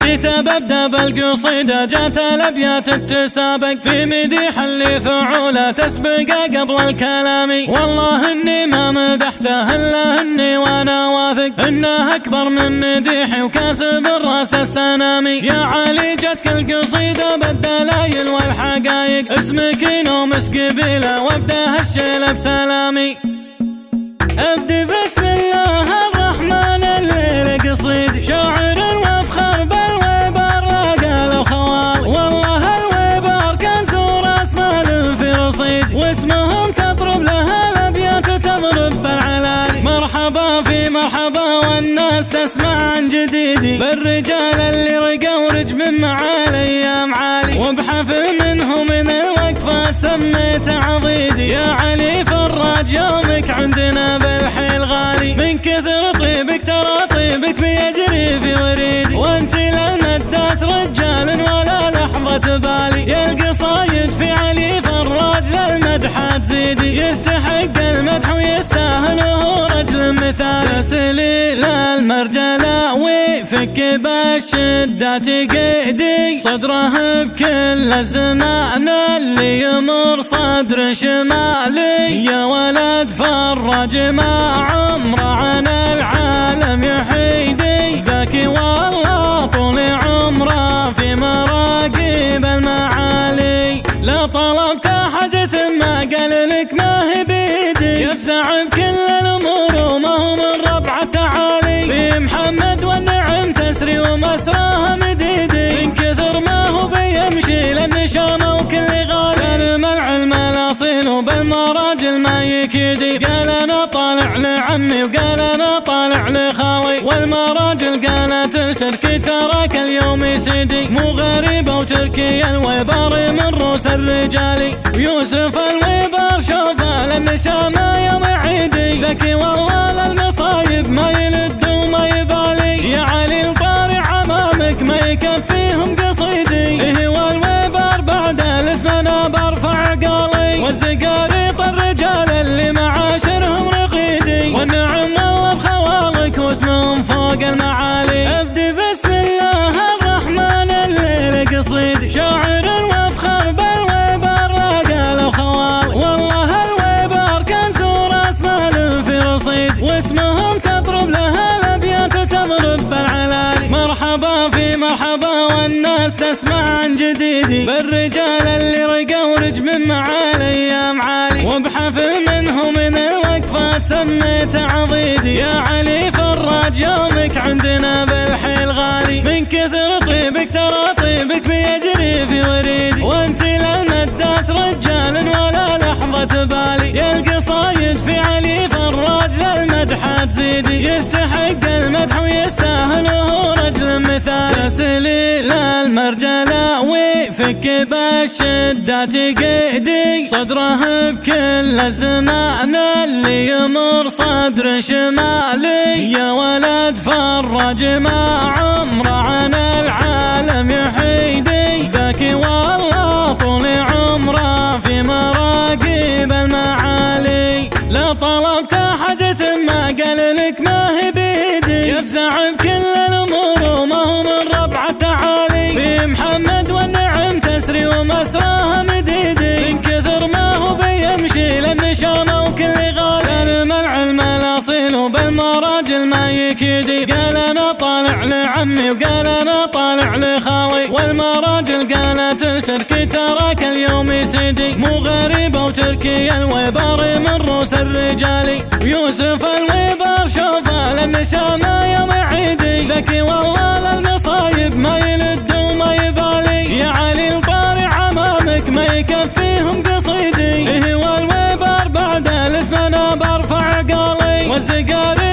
جيت ببدأ بالقصيدة جات الأبيات التسابق في مديح اللي فعولة تسبق قبل الكلام. والله إني ما مدحته إلا إني وأنا واثق إنه أكبر من مديحي وكاسب الراس السنامي. يا علي جتك القصيدة بالدلايل والحقايق اسمك نومس قبيلة وابدأ هالشيلة بسلامي. أبدي بسم الله الرحمن الليل قصيد شاعر وافخر بالويبار لقى له خوال. والله الويبار كنز وراس مال في رصيد واسمهم تضرب لها الأبيات وتضرب بالعلالي. مرحبا في مرحبا والناس تسمع عن جديدي بالرجال اللي رقوا رج من معالي أيام عالي وبحفل منهم من الوقفات سميت عضيدي. يا علي فراج يومك عندنا بالحيل غالي من كثر طيبك ترى طيبك بيجري في وريدي وانت للمدات رجال ولا لحظة بالي. يا القصايد في علي فراج للمدح تزيدي يستحق المدح ويستاهل وهو رجل مثالي. تسلي للمرجلة وفك بالشدات قيدي صدره بكل الزمان اللي يمر صدر شمالي. يا ولد فراج ما عمره عن العالم يحيدي ذكي والله طول عمره في مراقب المعالي. لا طلبت حاجة ما قال لك ما هي بيدي يفزع بكل الأمور وما هو من ربع تعالي. في محمد والنعم تسري ومسراها مديدي من كثر ما هو بيمشي للنشامة وكل غالي. سلم العلم الأصيل وبالمراجل ما يكيدي قال أنا طالع لعمي وقال أنا طالع لخاوي. والمراجل قالت التركي تراك اليوم سيدي مو غريبة وتركي الويبار من روس الرجالي. ويوسف الويبار شوفه للنشامة يوم عيدي ذكي والله للمصايب ما يلد وما يبالي. يا علي الطارع أمامك ما يكفيهم قصيدي إيه والويبار بعد الاسم أنا برفع قالي. والزقاريط الرجال اللي معاشرهم رقيدي والنعم والله بخوالك واسمهم فوق المعالي. أبدي بسم الله الرحمن الليل قصيد شاعر وافخر بالويبار لقى له خوال. والله الويبار كنز وراس مال في رصيد واسمهم تضرب لها الأبيات وتضرب بالعلالي. مرحبا في مرحبا والناس تسمع عن جديدي بالرجال اللي رقوا رج من معالي أيام عالي وبحفل منهم من الوقفات سميت عضيدي. يا علي فراج يومك عندنا بالحيل غالي من كثر طيبك ترى طيبك بيجري في وريدي وانت للمدات رجال ولا لحظة بالي. يا القصايد في علي فراج للمدح تزيدي يستحق المدح ويستاهل وهو رجل مثالي. تسلي للمرجلة وفك بالشدات قيدي صدره بكل الزمان اللي يمر صدر شمالي. يا ولد فراج ما عمره عن العالم يحيدي ذكي والله طول عمره في مراقب المعالي. لا طلبت حاجة ما قال لك ما هي بيدي يفزع بكل الأمور وما هو من ربع تعالي. في محمد والنعم تسري ومسراها مديدي من كثر ما هو بيمشي للنشامة وكل غالي. سلم العلم الأصيل وبالمراجل ما يكيدي قال أنا طالع لعمي وقال أنا طالع لخاوي. والمراجل قالت التركي تراك اليوم سيدي مو غريبة وتركي الويبار من روس الرجالي. ويوسف الويبار شوفه للنشامة يوم عيدي ذكي والله للمصايب ما يلد وما يبالي. يا علي الطارع أمامك ما يكفيهم قصيدي إيه والويبار بعد الاسم أنا برفع قالي. والزقاري